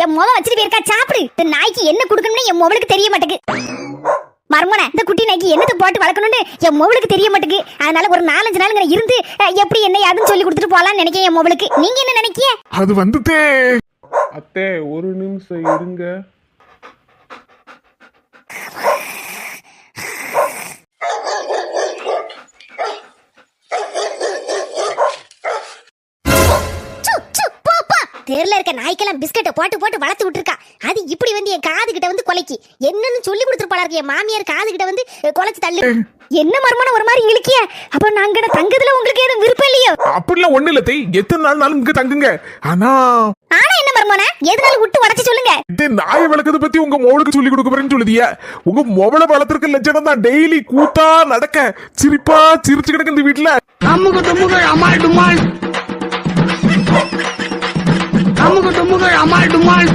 என் முகம் வச்சுட்டு போயிருக்கா, சாப்பிடு. இந்த நாய்க்கு என்ன கொடுக்கணும்னு என் மொபைலுக்கு தெரிய மாட்டேங்குது. மர்மோன, இந்த குட்டி நாய்க்கு என்னத்தை போட்டு வளர்க்கணும்னு என் மொபைலுக்கு தெரிய மாட்டேங்குது. அதனால ஒரு 4-5 நாள் இருந்து எப்படி என்ன யாருன்னு சொல்லி கொடுத்துட்டு போலான்னு நினைக்கிறேன் என் மொபைலுக்கு. நீங்க என்ன நினைக்கிய? அது வந்துட்டே. அத்தே ஒரு நிமிஷம் இருங்க. தெருல இருக்க நாய்க்கெல்லாம் பிஸ்கட்டை போட்டு போட்டு வளர்த்து விட்டுருக்கா. அது இப்படி வந்து என் காது கிட்ட வந்து கொலைக்கு என்னன்னு சொல்லி கொடுத்துருப்பாளா இருக்கு. என் மாமியார் காது கிட்ட வந்து கொலைச்சு தள்ளு. என்ன மர்மோன ஒரு மாதிரி இழுக்கிய? அப்ப நாங்க தங்குறதுல உங்களுக்கு எதுவும் விருப்பம் இல்லையோ? அப்படிலாம் ஒண்ணு இல்ல. எத்தனை நாள் இங்க தங்குங்க. ஆனா என்ன மர்மோன, எதனால விட்டு உடச்சு சொல்லுங்க. இந்த நாயை வளர்க்கறத பத்தி உங்க மொபைலுக்கு சொல்லி கொடுக்க போறேன்னு சொல்லுதியா? உங்க மொபைலை வளர்த்துருக்க லட்சணம் தான் டெய்லி கூத்தா நடக்க சிரிப்பா சிரிச்சு கிடக்கு இந்த வீட்டுல. அம்முக்கு தும்முக்கு அம்மாள் டுமாள், அம்முக்கு தும்முக்கு அம்மாள் டுமாள்.